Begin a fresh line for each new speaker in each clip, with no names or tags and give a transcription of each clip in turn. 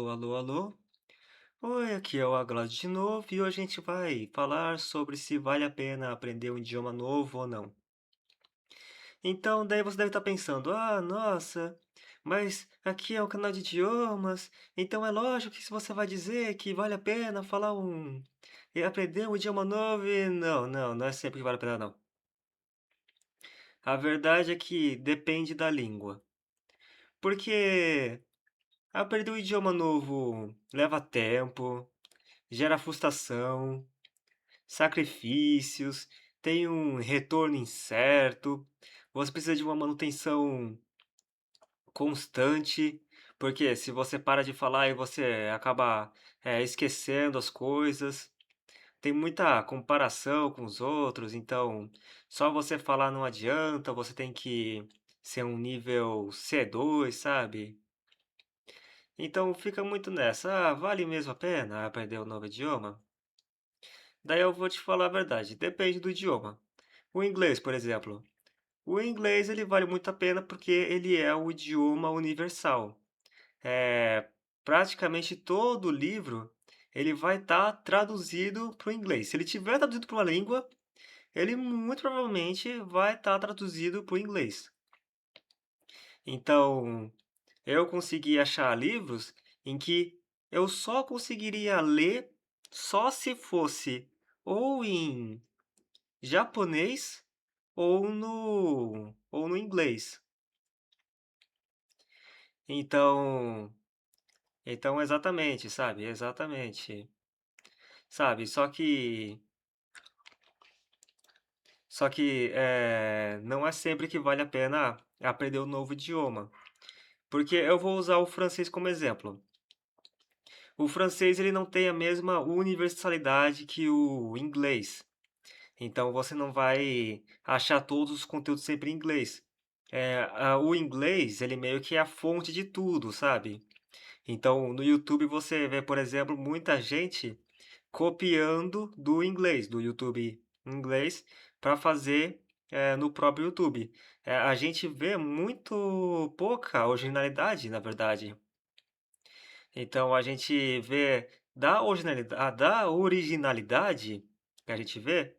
Alô, alô, alô. Oi, aqui é o Aglad de novo e hoje a gente vai falar sobre se vale a pena aprender um idioma novo ou não. Então, daí você deve estar pensando, nossa, mas aqui é um canal de idiomas, então é lógico que se você vai dizer que vale a pena falar e aprender um idioma novo e não é sempre que vale a pena não. A verdade é que depende da língua. Porque aprender um idioma novo leva tempo, gera frustração, sacrifícios, tem um retorno incerto, você precisa de uma manutenção constante, porque se você para de falar e você acaba esquecendo as coisas, tem muita comparação com os outros, então só você falar não adianta, você tem que ser um nível C2, sabe? Então fica muito nessa, vale mesmo a pena aprender um novo idioma? Daí eu vou te falar a verdade, depende do idioma. O inglês, por exemplo. O inglês ele vale muito a pena porque ele é o idioma universal. É, praticamente todo livro ele vai estar traduzido para o inglês. Se ele tiver traduzido para uma língua, ele muito provavelmente vai estar traduzido para o inglês. Então, eu consegui achar livros em que eu só conseguiria ler só se fosse ou em japonês ou no inglês. Então, exatamente, sabe? Exatamente. Sabe? Só que não é sempre que vale a pena aprender um novo idioma. Porque eu vou usar o francês como exemplo. O francês ele não tem a mesma universalidade que o inglês. Então você não vai achar todos os conteúdos sempre em inglês. O inglês, ele meio que é a fonte de tudo, sabe? Então, no YouTube você vê, por exemplo, muita gente copiando do inglês, do YouTube em inglês, para fazer no próprio YouTube. A gente vê muito pouca originalidade, na verdade. Então, a gente vê da originalidade que a gente vê,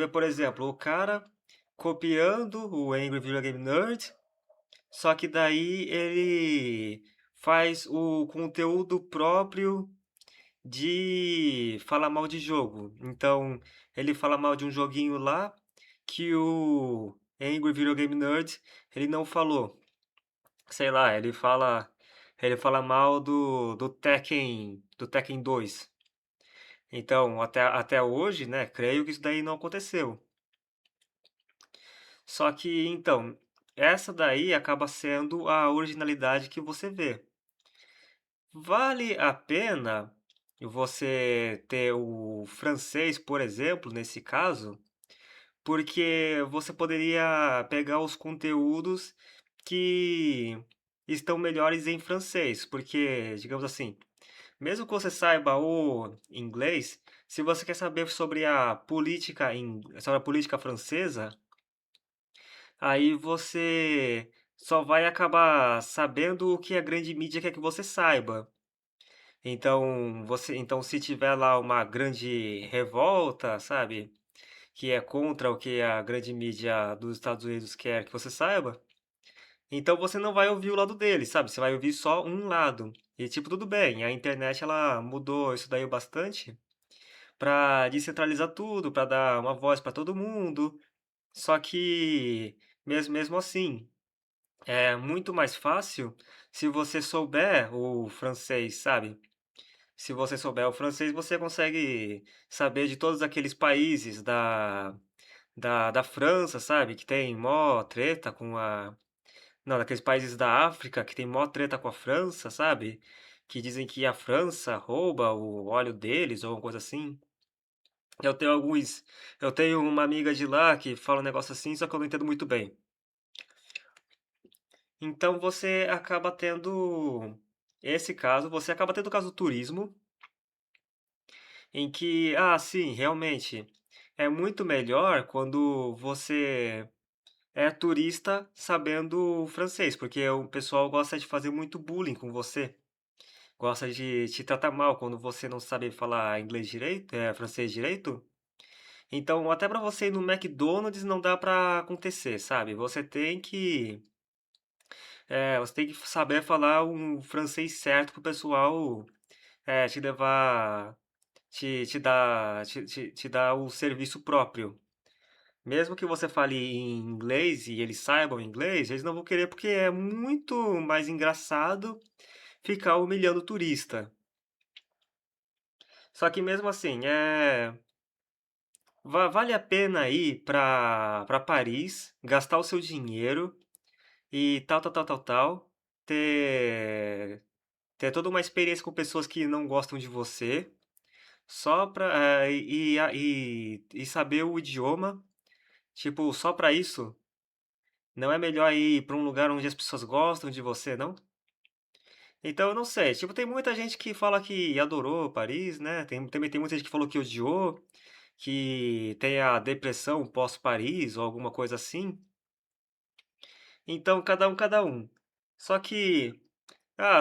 por exemplo, o cara copiando o Angry Video Game Nerd, só que daí ele faz o conteúdo próprio de falar mal de jogo. Então, ele fala mal de um joguinho lá que o Angry Video Game Nerd ele não falou. Sei lá, ele fala mal do Tekken 2. Então, até hoje, né, creio que isso daí não aconteceu. Só que, então, essa daí acaba sendo a originalidade que você vê. Vale a pena você ter o francês, por exemplo, nesse caso, porque você poderia pegar os conteúdos que estão melhores em francês, porque, digamos assim, mesmo que você saiba o inglês, se você quer saber sobre a política francesa, aí você só vai acabar sabendo o que a grande mídia quer que você saiba. Então se tiver lá uma grande revolta, sabe, que é contra o que a grande mídia dos Estados Unidos quer que você saiba, então você não vai ouvir o lado dele, sabe? Você vai ouvir só um lado. E tipo, tudo bem, a internet ela mudou isso daí bastante para descentralizar tudo, para dar uma voz para todo mundo. Só que mesmo assim, é muito mais fácil se você souber o francês, sabe? Se você souber o francês, você consegue saber de todos aqueles países da França, sabe? Que tem mó treta com a. Não, daqueles países da África que tem mó treta com a França, sabe? Que dizem que a França rouba o óleo deles ou alguma coisa assim. Eu tenho alguns. Eu tenho uma amiga de lá que fala um negócio assim, só que eu não entendo muito bem. Então você acaba tendo. Esse caso, você acaba tendo o caso do turismo, em que, sim, realmente, é muito melhor quando você é turista sabendo francês, porque o pessoal gosta de fazer muito bullying com você. gosta de te tratar mal quando você não sabe falar inglês direito, francês direito. Então, até para você ir no McDonald's não dá para acontecer, sabe? Você tem que saber falar um francês certo pro pessoal te levar, te dar o serviço próprio. Mesmo que você fale em inglês e eles saibam inglês, eles não vão querer porque é muito mais engraçado ficar humilhando o turista. Só que mesmo assim, vale a pena ir para Paris, gastar o seu dinheiro e tal, tal, tal, tal, tal, ter, ter toda uma experiência com pessoas que não gostam de você, só pra, e saber o idioma, tipo, só pra isso, não é melhor ir pra um lugar onde as pessoas gostam de você, não? Então, eu não sei, tipo, tem muita gente que fala que adorou Paris, né? Também tem muita gente que falou que odiou, que tem a depressão pós-Paris ou alguma coisa assim. Então, cada um, cada um. Só que,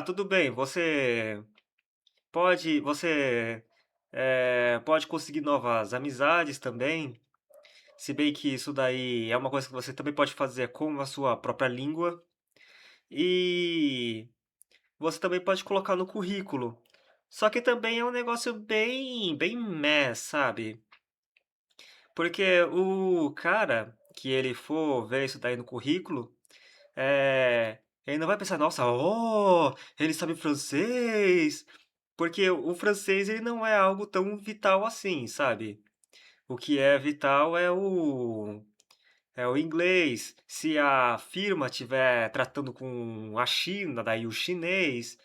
tudo bem, você pode conseguir novas amizades também, se bem que isso daí é uma coisa que você também pode fazer com a sua própria língua. E você também pode colocar no currículo. Só que também é um negócio bem meh, sabe? Porque o cara que ele for ver isso daí no currículo, ele não vai pensar, nossa, ele sabe francês. Porque o francês ele não é algo tão vital assim, sabe? O que é vital é o inglês. Se a firma estiver tratando com a China, daí o chinês.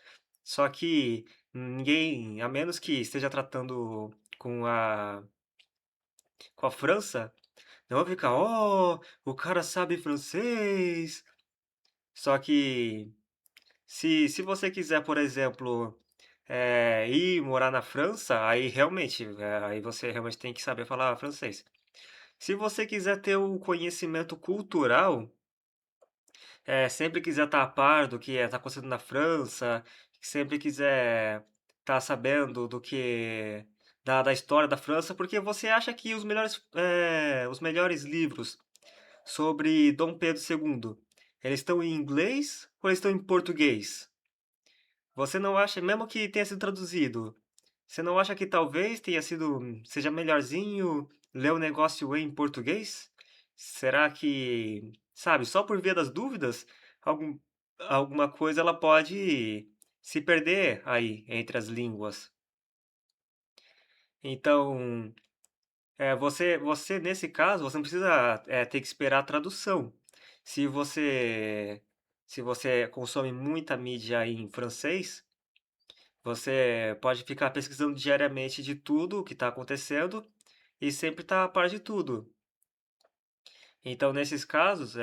Só que ninguém, a menos que esteja tratando com a França, não vai ficar, o cara sabe francês. Só que se você quiser, por exemplo, ir morar na França, aí você realmente tem que saber falar francês. Se você quiser ter o conhecimento cultural, sempre quiser estar a par do que está acontecendo na França, sempre quiser estar sabendo da história da França, porque você acha que os melhores livros sobre Dom Pedro II, eles estão em inglês ou eles estão em português? Você não acha, mesmo que tenha sido traduzido, você não acha que talvez seja melhorzinho ler o negócio em português? Será que, sabe, só por via das dúvidas, algum, alguma coisa ela pode se perder aí entre as línguas? Então, você nesse caso, você não precisa ter que esperar a tradução. Se você, se você consome muita mídia em francês, você pode ficar pesquisando diariamente de tudo o que está acontecendo e sempre estar a par de tudo. Então, nesses casos,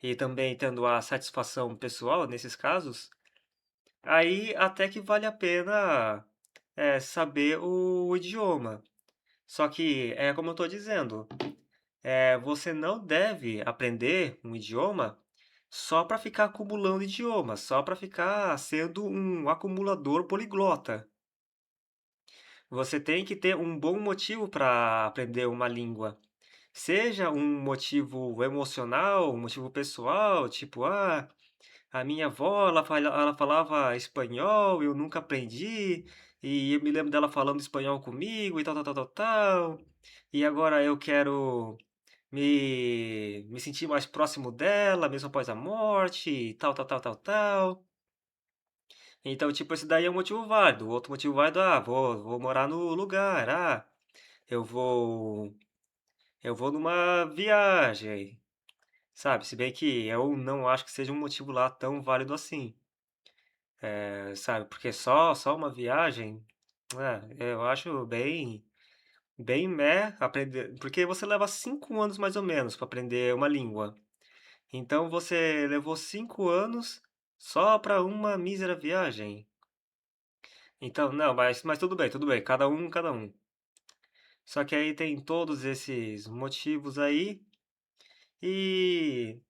e também tendo a satisfação pessoal nesses casos, aí até que vale a pena saber o idioma. Só que, é como eu estou dizendo, você não deve aprender um idioma só para ficar acumulando idiomas, só para ficar sendo um acumulador poliglota. Você tem que ter um bom motivo para aprender uma língua. Seja um motivo emocional, um motivo pessoal, tipo, a minha avó, ela falava espanhol, eu nunca aprendi, e eu me lembro dela falando espanhol comigo e tal, tal, tal, tal, tal. E agora eu quero me sentir mais próximo dela, mesmo após a morte, e tal, tal, tal, tal, tal. Então, tipo, esse daí é um motivo válido. O outro motivo válido, vou morar no lugar, eu vou, eu vou numa viagem, sabe? Se bem que eu não acho que seja um motivo lá tão válido assim, sabe? Porque só uma viagem, eu acho bem meh aprender, porque você leva 5 anos mais ou menos para aprender uma língua. Então você levou 5 anos só para uma mísera viagem. Então, não, mas tudo bem, cada um, cada um. Só que aí tem todos esses motivos aí, e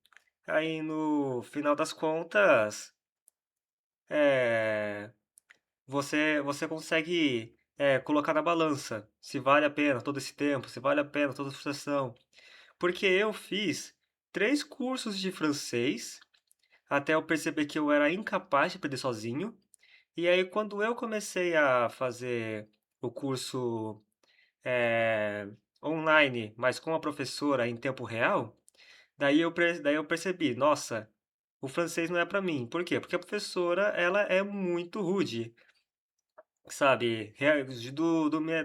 aí no final das contas, é, você consegue colocar na balança se vale a pena todo esse tempo, se vale a pena toda a frustração. Porque eu fiz 3 cursos de francês até eu perceber que eu era incapaz de aprender sozinho. E aí, quando eu comecei a fazer o curso eh, online, mas com a professora em tempo real, daí eu percebi, nossa, o francês não é para mim. Por quê? Porque a professora, ela é muito rude, sabe?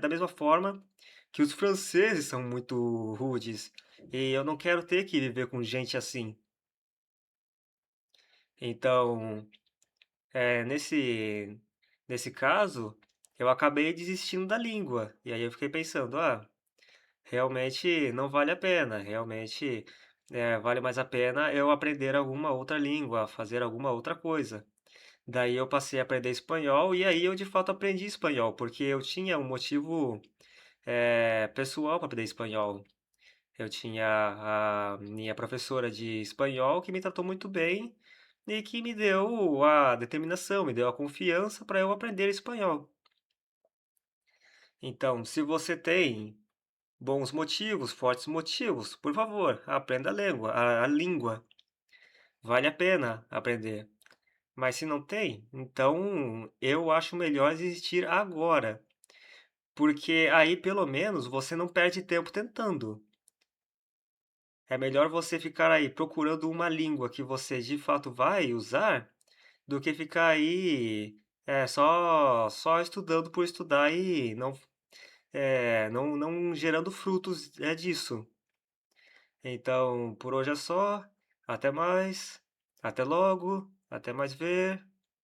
Da mesma forma que os franceses são muito rudes. E eu não quero ter que viver com gente assim. Então, nesse caso, eu acabei desistindo da língua. E aí eu fiquei pensando, realmente não vale a pena. Realmente, vale mais a pena eu aprender alguma outra língua, fazer alguma outra coisa. Daí eu passei a aprender espanhol e aí eu de fato aprendi espanhol, porque eu tinha um motivo pessoal para aprender espanhol. Eu tinha a minha professora de espanhol que me tratou muito bem e que me deu a determinação, me deu a confiança para eu aprender espanhol. Então, se você tem bons motivos, fortes motivos, por favor, aprenda a língua. Vale a pena aprender. Mas se não tem, então eu acho melhor desistir agora, porque aí pelo menos você não perde tempo tentando. É melhor você ficar aí procurando uma língua que você de fato vai usar do que ficar aí só estudando por estudar e não gerando frutos disso. Então, por hoje é só. Até mais. Até logo. Até mais ver.